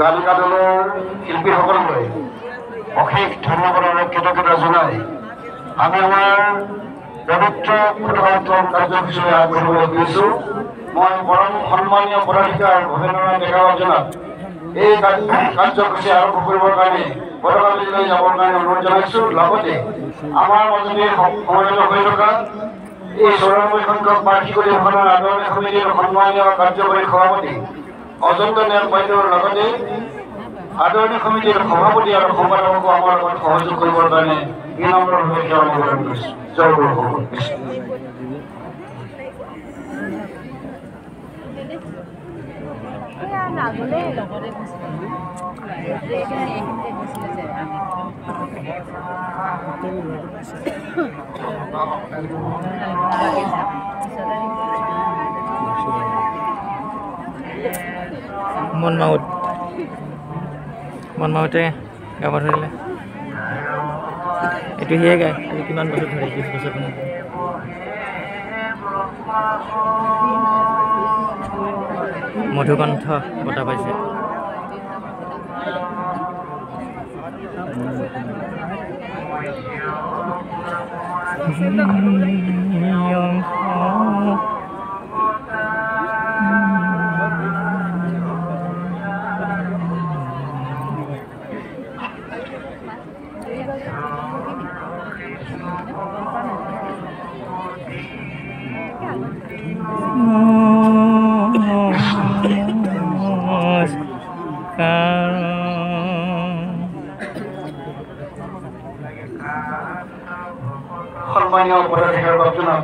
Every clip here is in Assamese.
গালিকাদলৰ শিল্পীসকললৈ অশেষ ধন্যবাদ আৰু কৃতজ্ঞতা জনাই আমি আমাৰ পবিত্ৰ খুঁটাউত্তৰণ কাৰ্যসূচীলৈ আগবাঢ়িবলৈ গৈছোঁ। মই পৰম সন্মানীয় পদাধিকাৰ ভৱেন্দ্ৰনাথ ডেকা বাবুজনাক এই কাৰ্যসূচী আৰম্ভ কৰিবৰ কাৰণে পতাকালৈ যাবৰ কাৰণে অনুৰোধ জনাইছোঁ। লগতে আমাৰ মাজতে সমাগত হৈ থকা এই ৯৪ সংখ্যক বাৰ্ষিক অধিৱেশনৰ আদৰণি সমিতিৰ সন্মানীয় কাৰ্যকৰী সভাপতি অজন্ত নাৰায়ণ বাইদেউৰ লগতে আদৰণি সমিতিৰ সভাপতি আৰু সম্পাদককো আমাৰ লগত সহযোগ কৰিবৰ কাৰণে বিনম্ৰভাৱে সেৱা নিবেদন কৰিছোঁ। জয় গুৰু ভগৱান কৃষ্ণ। মনমাউতে গাব ধৰিলে এইটো সিয়ে গায়। আজি কিমান বছৰ ধৰে? 20 বছৰ ধৰে। মধুকণ্ঠ বঁটা পাইছে। সন্মানীয় পদাধিকাৰ বাবুজনাক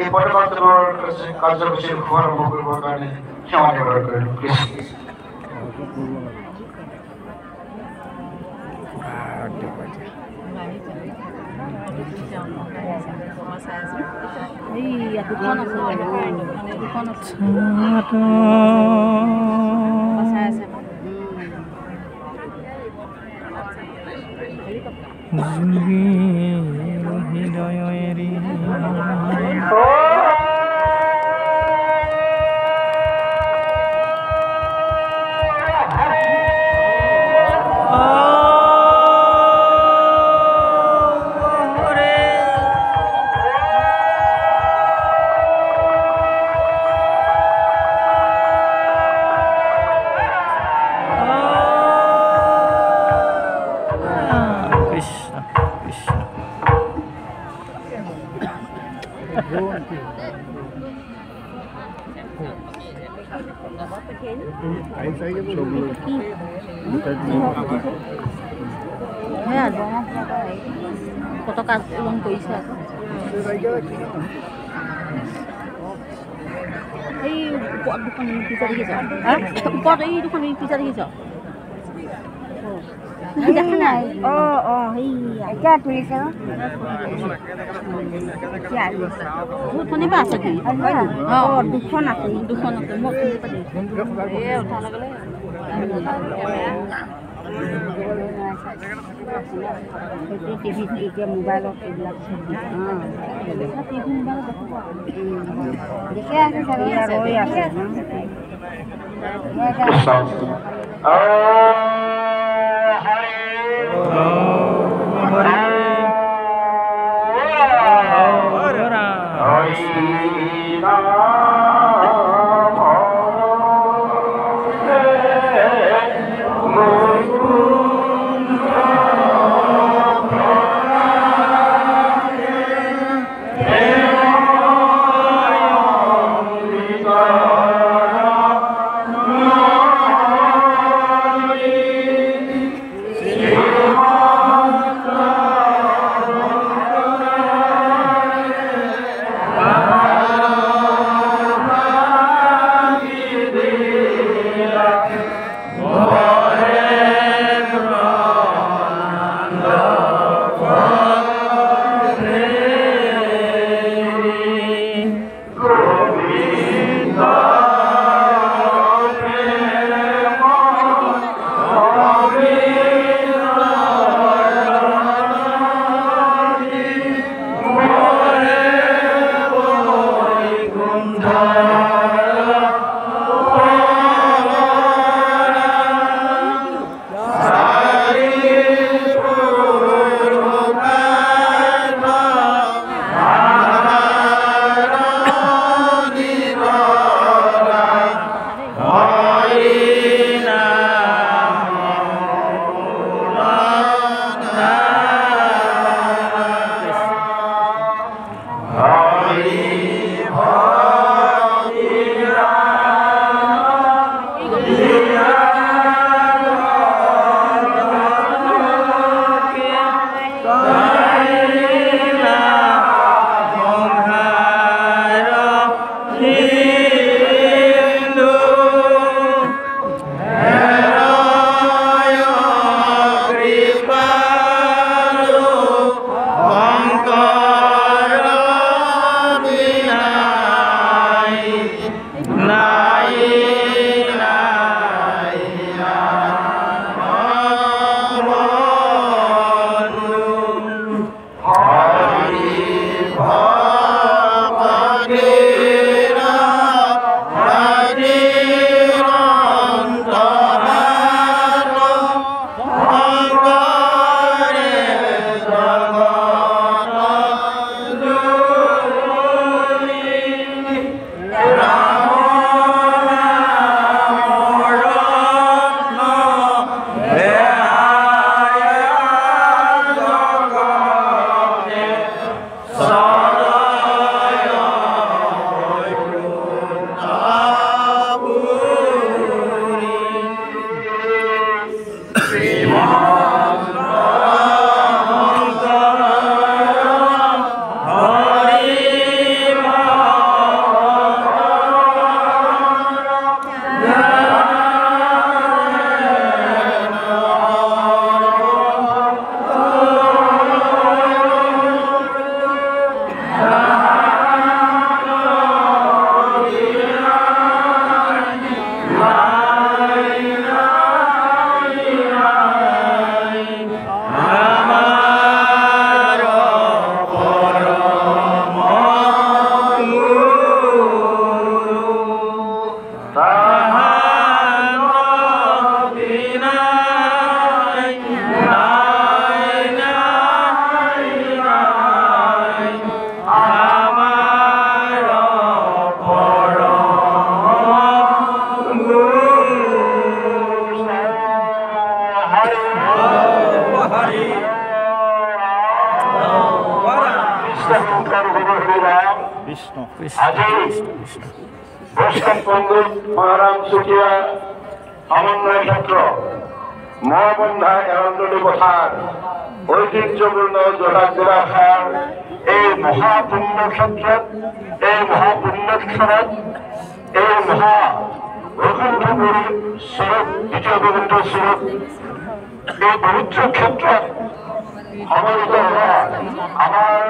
এই পতাকাউত্তৰণৰ কাৰ্যসূচীৰ শুভাৰম্ভ কৰিবৰ কাৰণে সেৱা নিবেদন কৰিলোঁ। পতাকা উত্তোলন কৰিছে আকৌ এই ওপৰত দুখন পিজ্জা দেখিছ ওপৰত এই দুখন পিজ্জা দেখিছ দেখা নাই এতিয়া তুলিছে দুখনে বা আছে কি দুখন আছে মই উঠা লগে টিভিত এতিয়া মোবাইলত এইবিলাক দেখি আছে চাগে ৰৈ আছে Vishnu. ৰোস্তম পণ্ডিত, মহাৰাম চুটিয়া, সমন্বয় ক্ষেত্ৰ, মহাবন্ধা এৰণ্ডলি পথাৰ, ঐতিহ্যপূৰ্ণ জোড়াখাৰ এই মহাপুণ্য ক্ষেত্ৰত, এই মহাপুণ্যক্ষৰত, এই মহা বৈকুণ্ঠপুৰী স্বৰূপ, দ্বিতীয় বৈকুণ্ঠ স্বৰূপ, এই পবিত্ৰ ক্ষেত্ৰত সমবেত হোৱা আমাৰ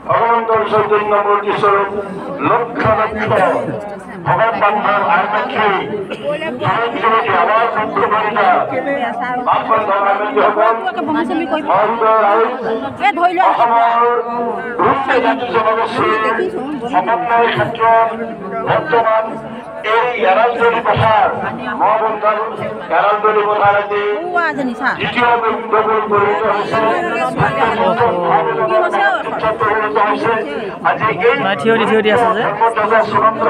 ভগৱন্তৰ চৈতন্য মূৰ্তি স্বৰূপ লক্ষ লক্ষ ভগৱান বান্ধৱ আইমাতৃ যুৱক যুৱতী, আমাৰ বন্ধু বনিতা বাপ বন্ধৱ আইমাতৃসকল, মহোদয় ৰাইজ, অসমৰ গোটেই জাতি জনগোষ্ঠীৰ সমন্বয় ক্ষেত্ৰত বৰ্তমান এই এৰালতলী পথাৰ, মহাবন্ধাৰ এৰালতলী পথাৰ আজি দ্বিতীয় বৈকুণ্ঠপুৰ পৰিণত হৈছে, আজি এই থিয়ৰি আছে যে ধৰ্মধ্বজা চূড়ান্ত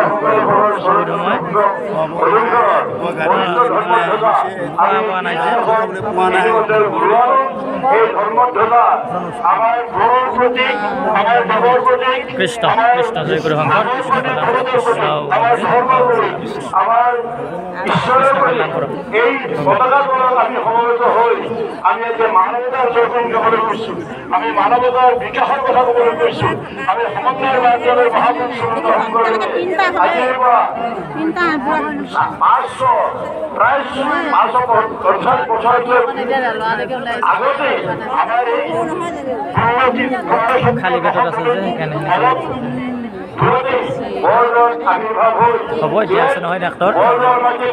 এই ধৰ্মধ্বজা আমাৰ গুৰুৰ প্ৰতীক, আমাৰ দেৱৰ প্ৰতীক, কৃষ্ণ কৃষ্ণ জয় গুৰু শংকৰ আমাৰ ধৰ্মৰ প্ৰতীক, আমাৰ ঈশ্বৰৰ প্ৰতীক। এই পতাকা তলত আমি সমবেত হৈ আমি এতিয়া মানৱতাৰ দৰ্শন ক'বলৈ গৈছোঁ, আমি মানৱতাৰ বিকাশৰ কথা ক'বলৈ গৈছোঁ, আমি সমন্বয়ৰ মাধ্যমেৰে মহাপুৰুষ আজিৰ পৰা 500 প্ৰায় 550 বছৰতকৈ আগতে আমাৰ এই খালী পেটত আছে যে সেইকাৰণে অলপ দূৰতে বৰদৰ আবিৰ্ভাৱ হৈ হ'ব, এতিয়া আছে নহয় ডাক্তৰ। বৰদৰ মাজে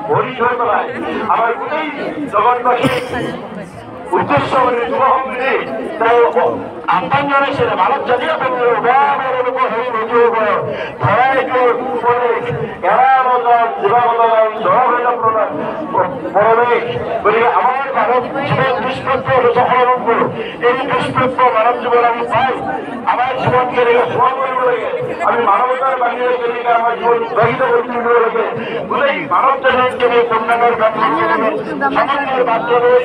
ভৰি থৈ পেলাই আমাৰ গোটেই জগতবাসী উদ্দেশ্য কৰি যুৱসমিতি তেওঁ আহ্বান জনাইছিলে, মানৱ জাতীয় ধৰাইটোৰ উপদেশ এৰা বজাৰ জীৱা বজাৰ জড়ভেদ পৰিৱেশ, গতিকে আমাৰ মানৱ জীৱন দুষ্প্ৰাপ্য সলন কৰোঁ, এই দুষ্প্ৰাপ্য মানৱ জীৱন আমি পাই আমাৰ জীৱন কেনেকৈ সোৱা কৰিব লাগে, আমি মানৱতাৰ বাহিৰে কেনেকৈ আমাৰ জীৱন বিবাহিত কৰি তুলিব লাগে, গোটেই মানৱ জাতিৰ কেনেকৈ কল্যাণৰ বাট সমাজৰ বাটলৈ,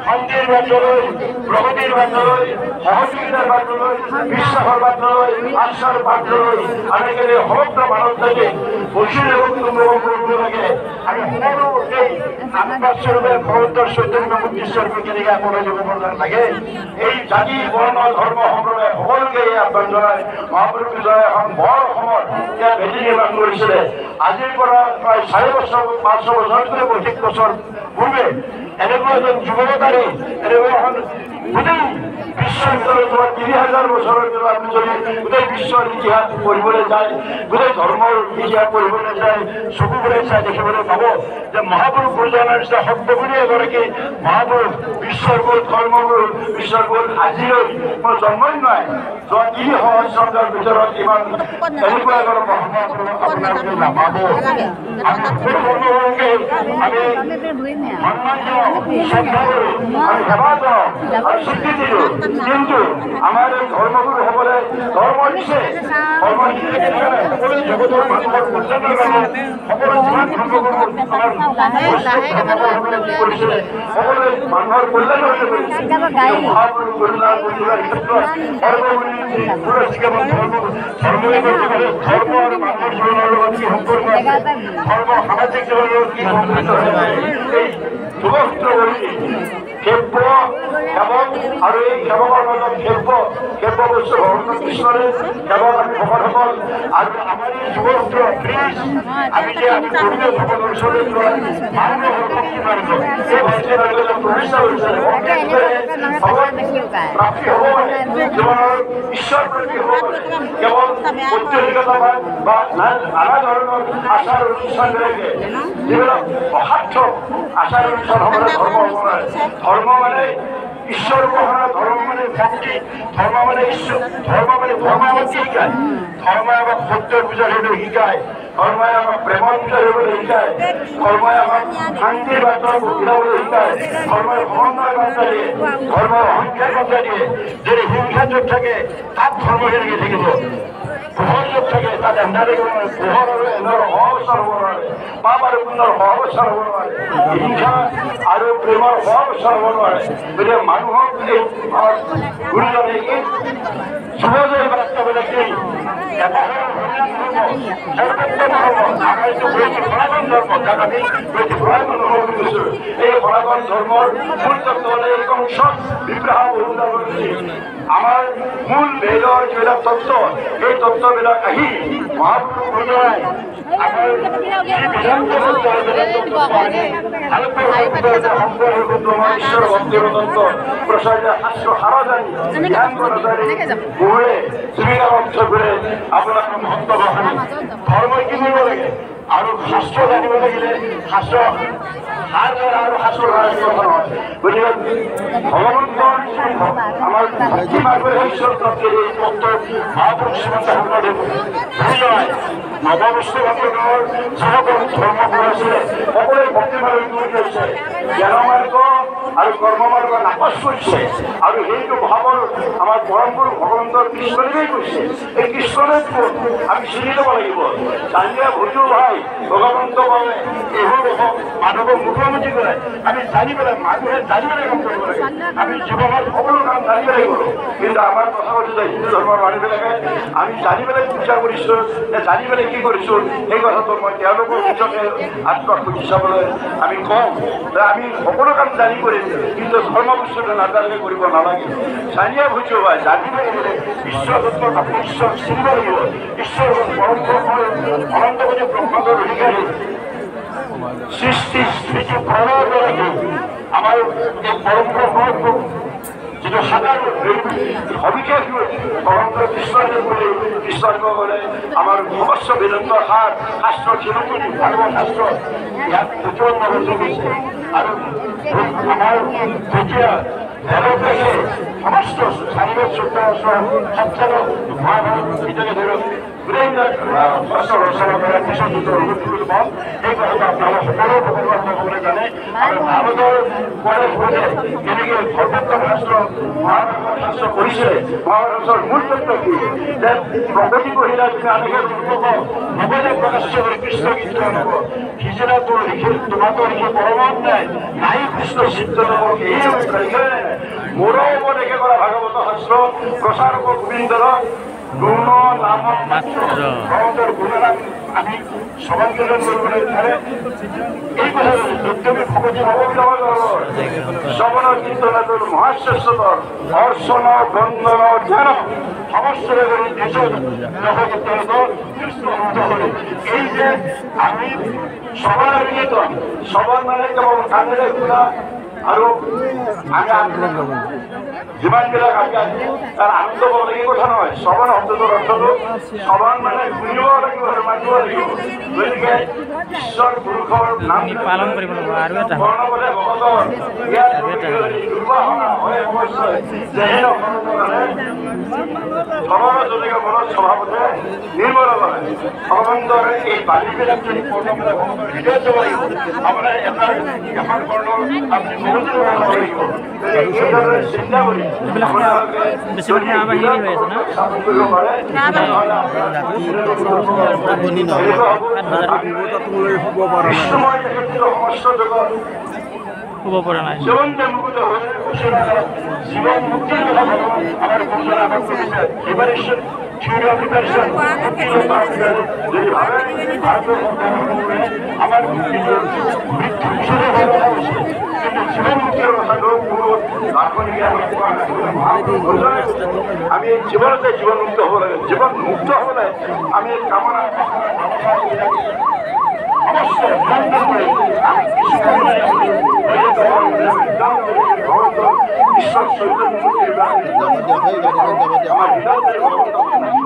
শান্তিৰ বাটলৈ, প্ৰগতিৰ বাটলৈ, সহযোগিতাৰ বাটলৈ, বিশ্বাসৰ বাটলৈ, আস্থাৰ বাটলৈ আমি কেনেকৈ সমগ্ৰ মানৱ জাতি বৈচিৰ কৰিব লাগে, আমি সকলো এই আত্মাস্বৰূপে ভগৱন্তৰ চৈতন্য মূৰ্তিস্বৰূপে কেনেকৈ আগলৈ যাব লাগে, এই জাতি বৰ্ণ ধৰ্ম সম্প্ৰদায় সকলোকে এই আহ্বান জনাই মহাপুৰুষ বিজয় এখন বৰ অসমৰ ইয়াত ভেটি নিৰ্মাণ কৰিছিলে। আজিৰ পৰা প্ৰায় 4 বছৰ 500 বছৰতকৈ অধিক বছৰ পূৰ্বে এনেকুৱা এজন যুৱতাৰী, এনেকুৱা এখন গোটেই বিশ্বৰ ভিতৰত যোৱা 30,000 বছৰৰ ভিতৰত আপুনি যদি গোটেই বিশ্বৰ ইতিহাস পঢ়িবলৈ যায়, গোটেই ধৰ্মৰ ইতিহাস পঢ়িবলৈ যায়, চকুবোৰে চাই দেখিবলৈ পাব যে মহাপুৰুষ গুৰুজনাৰ নিচিনা সৰ্বগুণী এগৰাকী মহাপুৰুষ, বিশ্বৰ গ'ল ধৰ্মগুৰু, বিশ্বৰ গ'ল আজিলৈ কোনো জন্মই নাই, যোৱা 3 সহস্ৰাব্দৰ ভিতৰত ইমান এনেকুৱা এজন মহাপুৰুষ আপোনালোকে নাপাব। আমি সকলো ধৰ্মগুৰুকে আমি সন্মান দিওঁ, শ্ৰদ্ধা কৰোঁ, আমি সেৱা কৰোঁ আৰু স্বীকৃতি দিওঁ, কিন্তু আমাৰ এই ধৰ্মগুৰুসকলে ধৰ্ম দিছে, ধৰ্ম দিছে সকলো জগতৰ মানুহৰ কল্যাণৰ কাৰণে সকলো যিমান ধৰ্মগুৰু আমাৰ কৰিছে সকলোৱে মানুহৰ কল্যাণৰ বাবে মহাপুৰুষ কল্যাণ কৰিবৰ ক্ষেত্ৰত ধৰ্ম আৰু মানুহৰ জীৱনৰ লগত কি সম্পৰ্ক আছে, ধৰ্ম সামাজিক জীৱনৰ লগত কি সম্পৰ্ক আছে, এই যুগস্ত্ৰ কৰি সেব্য সেৱক আৰু এই সেৱকৰ মাজত সেব্য বস্তু ভগৱান কৃষ্ণৰে সেৱক আমি ভকতসকল আৰু আমাৰ এই যুগস্ত্ৰ ত্ৰিশ আমি যে আমি ধৰ্মীয় ভগৱানৰ ওচৰলৈ যোৱা মানুহৰ শক্তি মাৰিব এই ভক্তি মাৰিব প্ৰতিষ্ঠা কৰিছে ভগৱান প্ৰাপ্তি হ'ব মানে জীৱনৰ ঈশ্বৰ প্ৰাপ্তি হ'ব মানে কেৱল ঐতিহাসিকতা বা নানা ধৰণৰ আচাৰ অনুষ্ঠানবিলাকে যিবিলাক অসাৰ্থক আচাৰ অনুষ্ঠান হ'ব ধৰ্ম হ'ব নোৱাৰে। ধৰ্ম মানে ঈশ্বৰ উপাসনা, ধৰ্ম মানে ভক্তি, ধৰ্ম মানে ঈশ্বৰ, ধৰ্ম মানে আমাক শিকায়, ধৰ্মই আমাক সত্যৰ পূজা কৰিবলৈ শিকায়, ধৰ্মই আমাক প্ৰেমৰ পূজা কৰিবলৈ শিকায়, ধৰ্মই আমাক শান্তিৰ বাৰ্তা বুজাবলৈ শিকায়, ধৰ্মই সমন্বয়ৰ বাৰ্তা দিয়ে, ধৰ্মৰ অহিংসাৰ বাৰ্তা দিয়ে। যদি হিংসা য'ত থাকে তাত ধৰ্ম কেনেকৈ থাকিব, পোহৰ য'ত থাকে তাত এন্ধাৰ থাকিব নোৱাৰে, পোহৰ আৰু এন্ধাৰৰ সহৱস্থান হ'ব নোৱাৰে, পাপ আৰু পুণ্যৰ সহৱস্থান হ'ব নোৱাৰে, হিংসা আৰু প্ৰেমৰ সহৱস্থান হ'ব নোৱাৰে। গতিকে মানুহক এই গুৰুজনে এই যুৱজয় বাৰ্তাবিলাক এই সনাতন ধৰ্মৰ মূল তত্ত্ব হলে এইখন সৎ বিগ্ৰহ আমাৰ মূল বেদৰ যিবিলাক তত্ত্ব এই তত্ত্ববিলাক আহি মহাপুৰুষসকলে আমাৰ ঈশ্বৰ ভক্তিৰ তত্ত্ব প্ৰচাৰিত শাস্ত্ৰ সাৰজানী জ্ঞান মোৰে জীৱিকাৰ অৰ্থ কৰে আপোনাৰ মহত্ব ধৰ্ম কিনিব লাগে আৰু শাস্ত্ৰ জানিব লাগিলে শাস্ত্ৰ আৰু শাস্ত্ৰৰ গতিকে ভগৱন্তৰ আমাৰ ভক্তি মাৰ্গৰ ঈশ্বৰ তত্ত্বেৰ এই তত্ত্ব মহাপুৰুষ শ্ৰীমন্ত শংকৰদেৱ ধন্যবাদ নৱবৈষ্ণৱৰ যিসকল ধৰ্ম কৰিছিলে সকলোৱে ভক্তি মাৰ্গ দূৰ কৰিছে জ্ঞান মাৰ্গ আৰু কৰ্ম মাৰ্গ নাকচ কৰিছে আৰু সেইটো ভাৱৰ আমাৰ পৰম পুৰুষ ভগৱন্তৰ কৃষ্ণদেৱে কৈছে এই কৃষ্ণদেৱ আমি চিনি ল'ব লাগিব জানিয়া ভুজো ভাই ভগৱন্ত বাবে এইবোৰ মাধৱক মুখ্যমন্ত্ৰী কৰে আমি জানি পেলাই মানুহে জানি পেলাই কাম কৰিব লাগে আমি জীৱনত সকলো কাম জানি পেলাই কৰোঁ কিন্তু আমাৰ কথা কৈছোঁ হিন্দু ধৰ্মৰ মানুহবিলাকে আমি জানি পেলাই পূজা কৰিছোঁ নে জানি পেলাই কি কৰিছোঁ সেই কথাটো মই তেওঁলোকৰ নিজকে আত্মসুধি চাবলৈ আমি কওঁ যে আমি সকলো কাম জানি কৰিম কিন্তু ধৰ্ম বস্তুটো নাজানিলে কৰিব নালাগে জানিয়ে বুজিব পায় জানিব লাগিলে ঈশ্বৰ তত্ত্বৰ ঈশ্বৰ চিনিব লাগিব ঈশ্বৰ পৰম্পৰা অনন্তপতি ব্ৰহ্মাণ্ডৰ অধিকাৰী সৃষ্টি স্থিতি প্ৰণয়গৰাকী আমাৰ এই পৰম্পৰাসমূহ যিটো সাধাৰণ সবিশেষ ভগৱন্তৰ কৃষ্ণদেৱ বুলি কৃষ্ণদেৱ গ'লে আমাৰ সমস্ত বেদান্ত সাৰ শাস্ত্ৰ চিৰকুনি ভাগৱত শাস্ত্ৰ ইয়াত প্ৰচুৰ নগৰ কৰিছে আৰু আমাৰ যেতিয়া এলোপেছে সমস্ত চাৰিবেদ চৈত্য সপ্তাহ মহাভাৰত ভিতৰে ধৰক গোটেইবিলাক শাস্ত্ৰ ৰচনা কৰা পিছত এই কথাটো আপোনালোক সকলো ভগৱানসকলে জানে আৰু ভাৰতৰ পৰে কেনেকৈ সৰ্বোত্তম শাস্ত্ৰ মহাভাৰত শাস্ত্ৰ কৰিছিলে মহাভাৰতৰ মূল তত্ত্ব কি যে প্ৰগতি কহিলা তুমি আনেকে নবলে প্ৰকাশ কৰি কৃষ্ণ গীত নব সিজনা তোৰ লিখে তোমাতো লিখে পৰমাত নাই নাই কৃষ্ণ চিত্ত নব এই মোৰো উপদেশে কৰা ভাগৱত শাস্ত্ৰ প্ৰচাৰক গোবিন্দৰ গুণ নাম ভগৱন্তৰ গুণনাম আমি সমান্তৰাল কৰিবলৈ পাৰে এই কথা সত্যমী ভগৱতী নৱবিলাকৰ শ্ৰৱণ কীৰ্তনাটোৰ মহাশ্ৰেষ্ঠতৰ অৰ্চন বন্দন ধ্যান সমস্তৰে কৰি নিজৰ নৱকীৰ্তনত কৃষ্ণ কৰি এই যে আমি সবাৰ কীৰ্তন সবাৰ মানে কেৱল কাণেৰে শুনা আৰু যিমানবিলাক আমি তাৰ আনন্দ পাব লাগে কথা নহয় শ্ৰৱণ শব্দটোৰ অৰ্থটো শ্ৰৱণ মানে শুনিব লাগিব আৰু মানিব লাগিব গতিকে ঈশ্বৰ পুৰুষৰ নাম পালন কৰিব লাগিব আৰু এটা বৰ্ণপদে ভগতৰ ইয়াত দুৰ্বাসনা হয় অৱশ্যে যেহে সৰ্বজনিক মনত স্বভাৱতে নিৰ্মল হয় ভগৱন্তৰ এই বাণীবিলাক যদি কৰ্ণবিলাক ভগৱন্তৰ হৃদয়ত যাব লাগিব আপোনাৰ এখন কৰ্ণ আপুনি বহুত চিন্তা কৰি বেছিভাগ আবাহী হৈ আছে ন হ'ব পৰা নাই জীৱন মুক্ত হৈ জীৱন মুক্তিৰ কথা আমাৰ ভগৱানে আমাক কৈছে প্ৰিপাৰেশ্যন থিওৰি অফ প্ৰিপাৰেশ্যন যদি ভাবে ভাৰতৰ আমাৰ মৃত্যুৰ পিছতে কিন্তু জীৱন মুক্তিৰ কথাটো আমি জীৱনতে জীৱন মুক্ত হ'ব লাগে জীৱন মুক্ত হ'লে আমি কামনা ঈশ্বৰ চৈতন্য